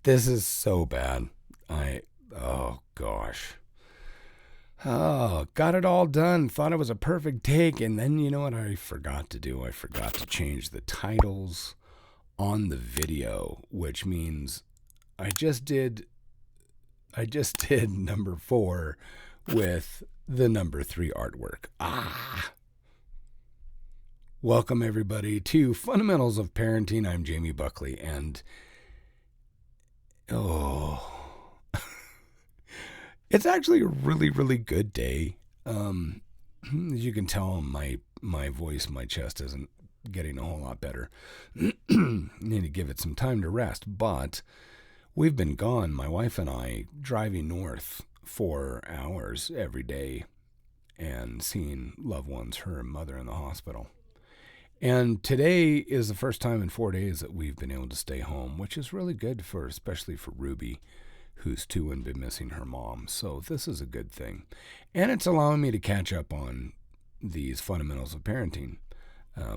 This is so bad. Oh gosh. Oh, got it all done. Thought it was a perfect take. And then you know what I forgot to do? I forgot to change the titles on the video, which means I just did number 4 with the number 3 artwork. Welcome everybody to Fundamentals of Parenting. I'm Jaime Buckley, and it's actually a really, really good day. As you can tell, my voice, my chest isn't getting a whole lot better. Need to give it some time to rest, but we've been gone, my wife and I, driving north 4 hours every day and seeing loved ones, her mother in the hospital. And today is the first time in 4 days that we've been able to stay home, which is really good especially for Ruby, who's 2 and been missing her mom. So this is a good thing. And it's allowing me to catch up on these fundamentals of parenting,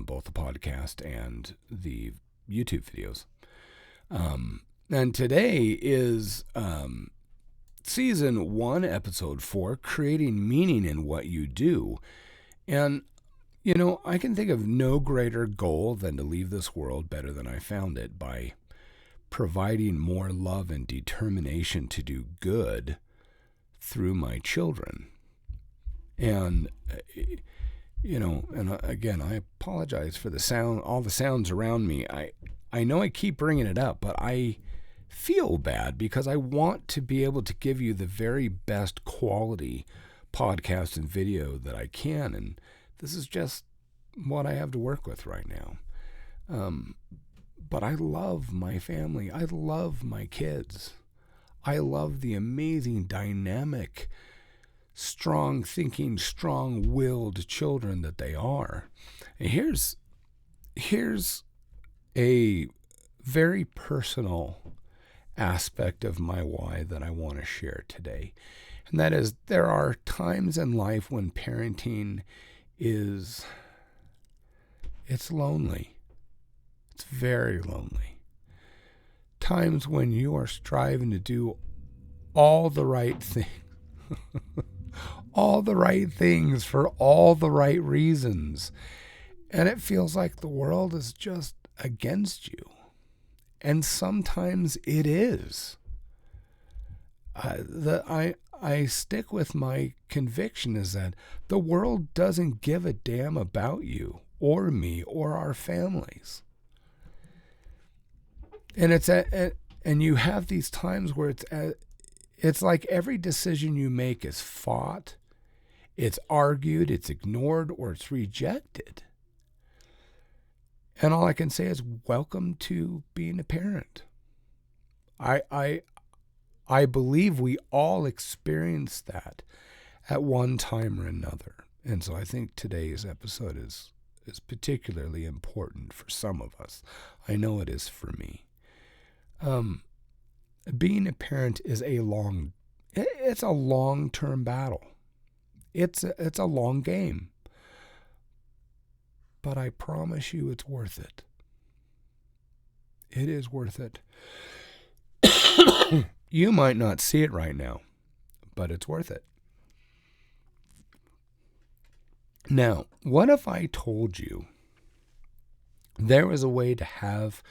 both the podcast and the YouTube videos. And today is season 1, episode 4, creating meaning in what you do. And you know, I can think of no greater goal than to leave this world better than I found it by providing more love and determination to do good through my children. And, you know, and again, I apologize for the sound, all the sounds around me. I know I keep bringing it up, but I feel bad because I want to be able to give you the very best quality podcast and video that I can. And this is just what I have to work with right now. But I love my family. I love my kids. I love the amazing, dynamic, strong-thinking, strong-willed children that they are. And here's a very personal aspect of my why that I want to share today. And that is, there are times in life when parenting it's lonely. It's very lonely. Times when you are striving to do all the right things, all the right things for all the right reasons, and it feels like the world is just against you. And sometimes it is. I stick with my conviction is that the world doesn't give a damn about you or me or our families. And and you have these times where it's like every decision you make is fought, it's argued, it's ignored, or it's rejected. And all I can say is welcome to being a parent. I believe we all experience that at one time or another. And so I think today's episode is particularly important for some of us. I know it is for me. Being a parent is it's a long-term battle. It's a long game. But I promise you it's worth it. It is worth it. You might not see it right now, but it's worth it. Now, what if I told you there was a way to have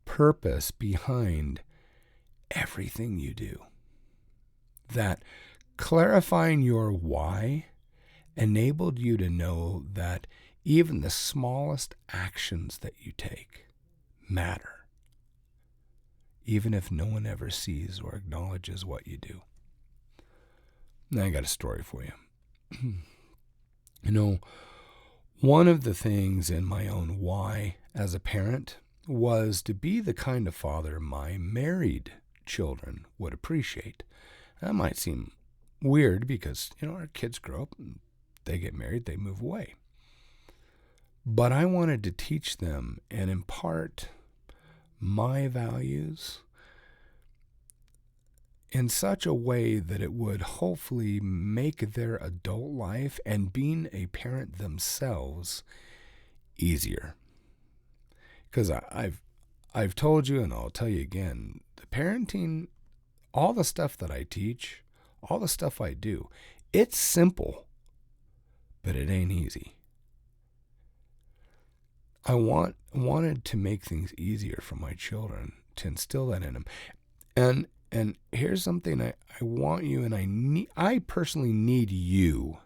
purpose behind everything you do? That clarifying your why enabled you to know that even the smallest actions that you take matter, even if no one ever sees or acknowledges what you do. Now I got a story for you. You know, one of the things in my own why as a parent was to be the kind of father my married children would appreciate. That might seem weird because, you know, our kids grow up and they get married, they move away. But I wanted to teach them and impart my values in such a way that it would hopefully make their adult life and being a parent themselves easier. Because I've told you, and I'll tell you again, the parenting, all the stuff that I teach, all the stuff I do, it's simple, but it ain't easy. I wanted to make things easier for my children, to instill that in them. And here's something I want you, and I personally need you,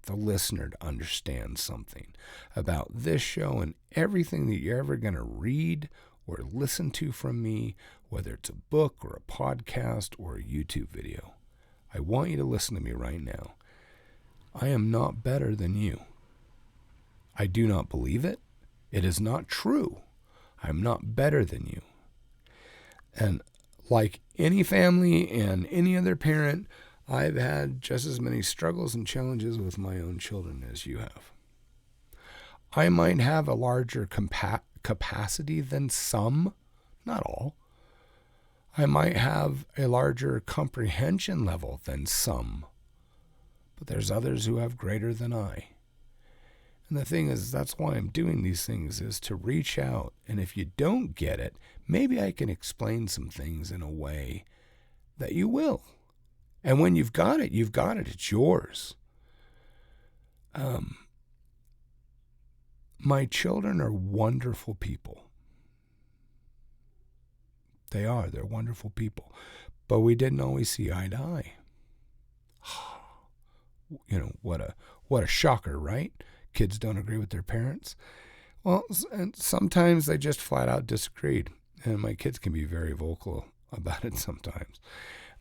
the listener, to understand something about this show and everything that you're ever going to read or listen to from me, whether it's a book or a podcast or a YouTube video. I want you to listen to me right now. I am not better than you. I do not believe it. It is not true. I'm not better than you. And like any family and any other parent, I've had just as many struggles and challenges with my own children as you have. I might have a larger capacity than some, not all. I might have a larger comprehension level than some, but there's others who have greater than I. And the thing is, that's why I'm doing these things, is to reach out. And if you don't get it, maybe I can explain some things in a way that you will. And when you've got it, you've got it. It's yours. My children are wonderful people. They are. They're wonderful people. But we didn't always see eye to eye. You know, what a shocker, right? Kids don't agree with their parents. Well, and sometimes they just flat out disagreed. And my kids can be very vocal about it sometimes.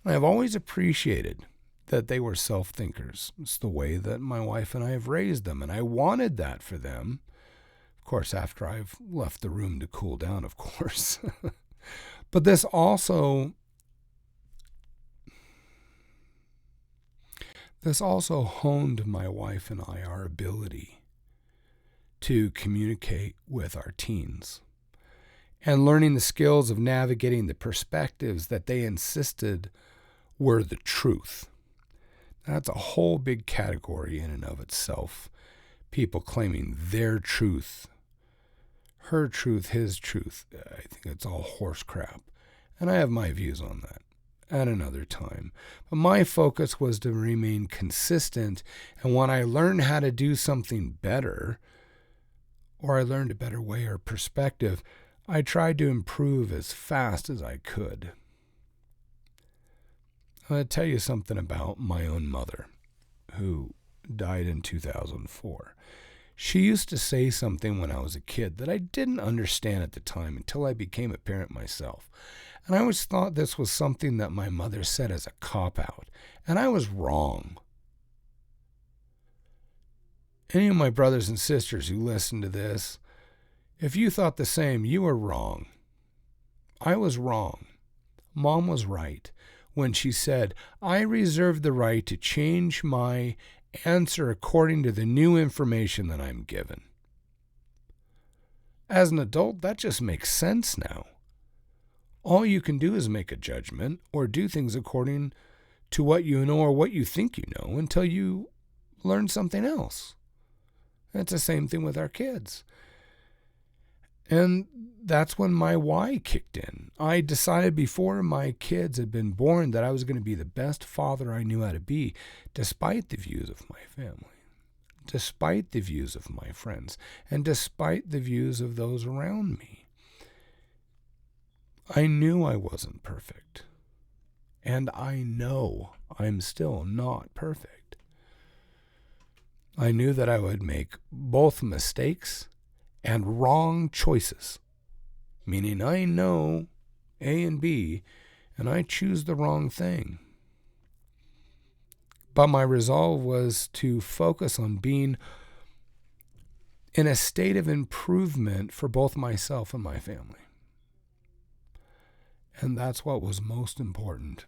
And I've always appreciated that they were self-thinkers. It's the way that my wife and I have raised them. And I wanted that for them. Of course, after I've left the room to cool down, of course. But this also honed my wife and I, our ability to communicate with our teens and learning the skills of navigating the perspectives that they insisted were the truth. That's a whole big category in and of itself. People claiming their truth, her truth, his truth. I think it's all horse crap. And I have my views on that at another time. But my focus was to remain consistent. And when I learned how to do something better, or I learned a better way or perspective, I tried to improve as fast as I could. I'm going to tell you something about my own mother, who died in 2004. She used to say something when I was a kid that I didn't understand at the time until I became a parent myself. And I always thought this was something that my mother said as a cop-out. And I was wrong. Any of my brothers and sisters who listen to this, if you thought the same, you were wrong. I was wrong. Mom was right when she said, I reserve the right to change my answer according to the new information that I'm given. As an adult, that just makes sense now. All you can do is make a judgment or do things according to what you know or what you think you know until you learn something else. It's the same thing with our kids. And that's when my why kicked in. I decided before my kids had been born that I was going to be the best father I knew how to be, despite the views of my family, despite the views of my friends, and despite the views of those around me. I knew I wasn't perfect. And I know I'm still not perfect. I knew that I would make both mistakes and wrong choices, meaning I know A and B, and I choose the wrong thing. But my resolve was to focus on being in a state of improvement for both myself and my family. And that's what was most important.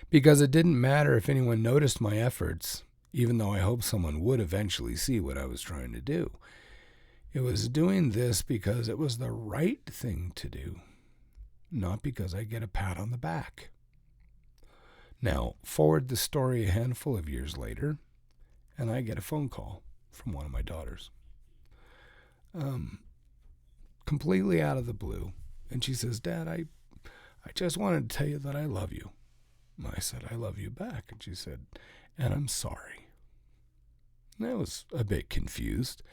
Because it didn't matter if anyone noticed my efforts, even though I hoped someone would eventually see what I was trying to do. It was doing this because it was the right thing to do, not because I get a pat on the back. Now, forward the story a handful of years later, and I get a phone call from one of my daughters. completely out of the blue. And she says, Dad, I just wanted to tell you that I love you. And I said, I love you back. And she said, and I'm sorry. And I was a bit confused.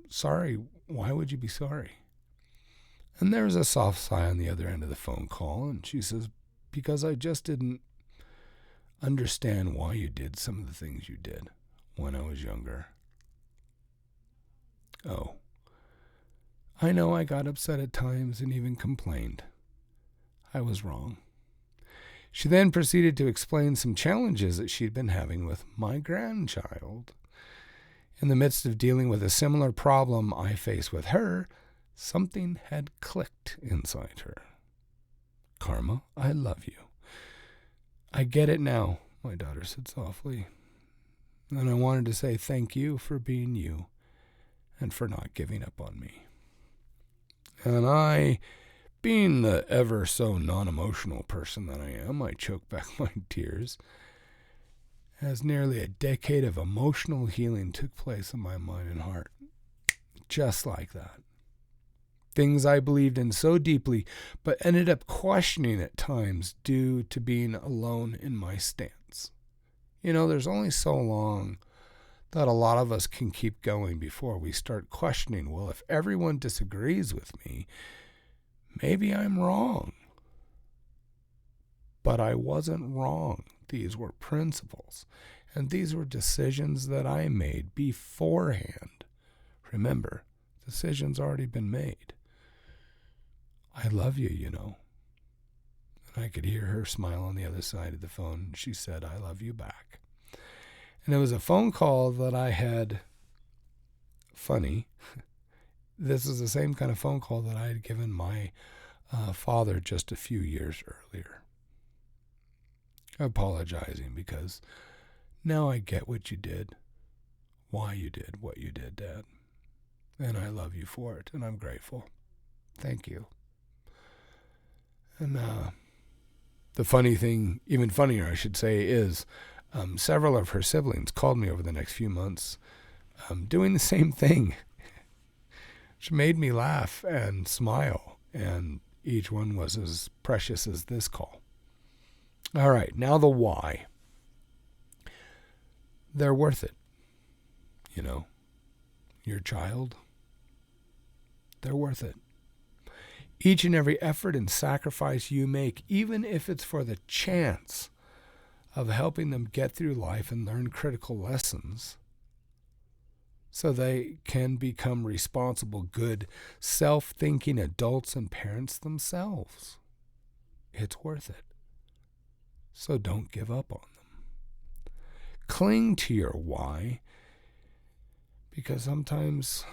Sorry, why would you be sorry? And there was a soft sigh on the other end of the phone call, and she says, because I just didn't understand why you did some of the things you did when I was younger. Oh, I know I got upset at times and even complained. I was wrong. She then proceeded to explain some challenges that she'd been having with my grandchild. In the midst of dealing with a similar problem I face with her, something had clicked inside her. Karma, I love you. I get it now, my daughter said softly. And I wanted to say thank you for being you and for not giving up on me. And I, being the ever so non-emotional person that I am, I choked back my tears as nearly a decade of emotional healing took place in my mind and heart. Just like that. Things I believed in so deeply, but ended up questioning at times due to being alone in my stance. You know, there's only so long that a lot of us can keep going before we start questioning, well, if everyone disagrees with me, maybe I'm wrong. But I wasn't wrong. These were principles, and these were decisions that I made beforehand. Remember, decisions already been made. I love you, you know. And I could hear her smile on the other side of the phone. She said, I love you back. And it was a phone call that I had, funny, this is the same kind of phone call that I had given my father just a few years earlier. Apologizing because now I get what you did, why you did what you did, Dad. And I love you for it, and I'm grateful. Thank you. And the funny thing, even funnier I should say, is several of her siblings called me over the next few months doing the same thing. Which made me laugh and smile, and each one was as precious as this call. All right, now the why. They're worth it. You know, your child, they're worth it. Each and every effort and sacrifice you make, even if it's for the chance of helping them get through life and learn critical lessons so they can become responsible, good, self-thinking adults and parents themselves. It's worth it. So don't give up on them. Cling to your why, because sometimes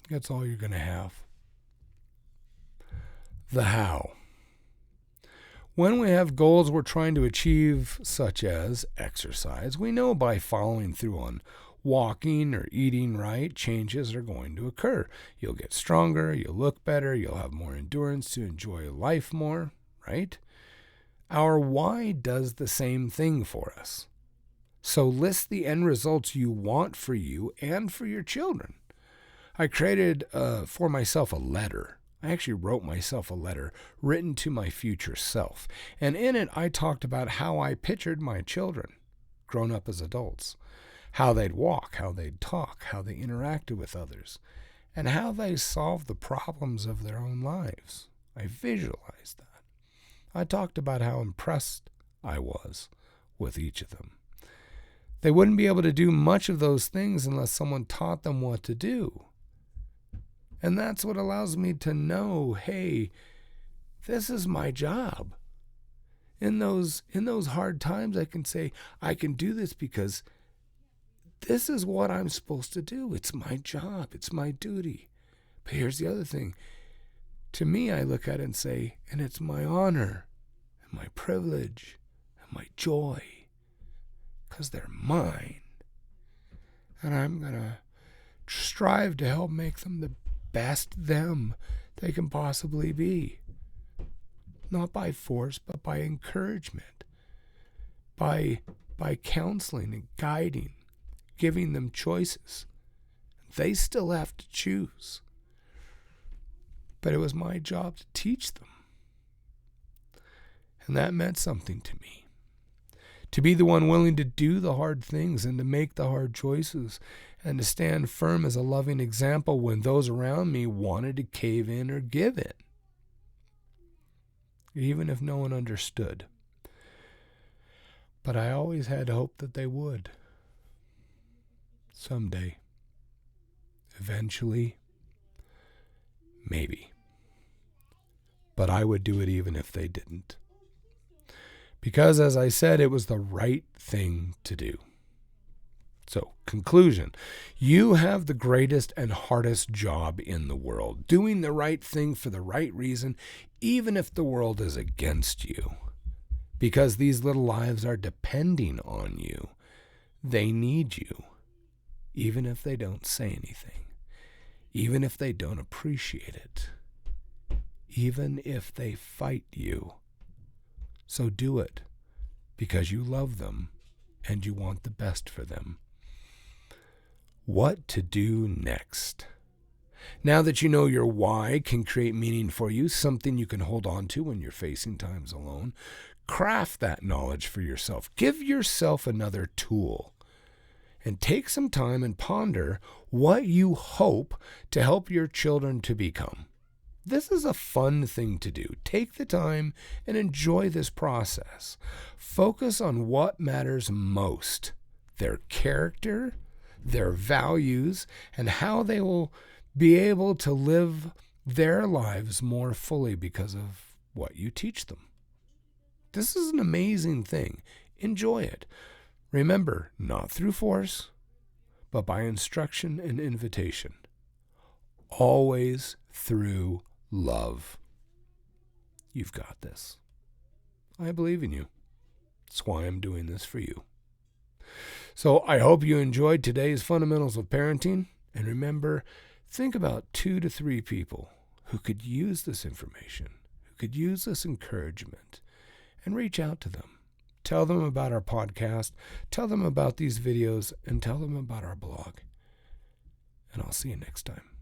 that's all you're going to have. The how. When we have goals we're trying to achieve, such as exercise, we know by following through on walking or eating right, changes are going to occur. You'll get stronger, you'll look better, you'll have more endurance to enjoy life more, right? Our why does the same thing for us. So list the end results you want for you and for your children. I created for myself a letter. I actually wrote myself a letter written to my future self. And in it, I talked about how I pictured my children, grown up as adults, how they'd walk, how they'd talk, how they interacted with others, and how they solved the problems of their own lives. I visualized that. I talked about how impressed I was with each of them. They wouldn't be able to do much of those things unless someone taught them what to do. And that's what allows me to know, hey, this is my job. In those hard times, I can say, I can do this because this is what I'm supposed to do. It's my job. It's my duty. But here's the other thing. To me, I look at it and say, and it's my honor and my privilege and my joy because they're mine. And I'm going to strive to help make them the best them they can possibly be. Not by force, but by encouragement, by counseling and guiding, giving them choices. They still have to choose. But it was my job to teach them. And that meant something to me. To be the one willing to do the hard things and to make the hard choices and to stand firm as a loving example when those around me wanted to cave in or give in. Even if no one understood. But I always had hope that they would. Someday. Eventually. Maybe. But I would do it even if they didn't. Because, as I said, it was the right thing to do. So, conclusion. You have the greatest and hardest job in the world. Doing the right thing for the right reason, even if the world is against you. Because these little lives are depending on you. They need you. Even if they don't say anything. Even if they don't appreciate it. Even if they fight you. So do it. Because you love them and you want the best for them. What to do next? Now that you know your why can create meaning for you, something you can hold on to when you're facing times alone, craft that knowledge for yourself. Give yourself another tool. And take some time and ponder what you hope to help your children to become. This is a fun thing to do. Take the time and enjoy this process. Focus on what matters most. Their character, their values, and how they will be able to live their lives more fully because of what you teach them. This is an amazing thing. Enjoy it. Remember, not through force, but by instruction and invitation. Always through love. You've got this. I believe in you. That's why I'm doing this for you. So I hope you enjoyed today's Fundamentals of Parenting. And remember, think about 2 to 3 people who could use this information, who could use this encouragement, and reach out to them. Tell them about our podcast, tell them about these videos, and tell them about our blog. And I'll see you next time.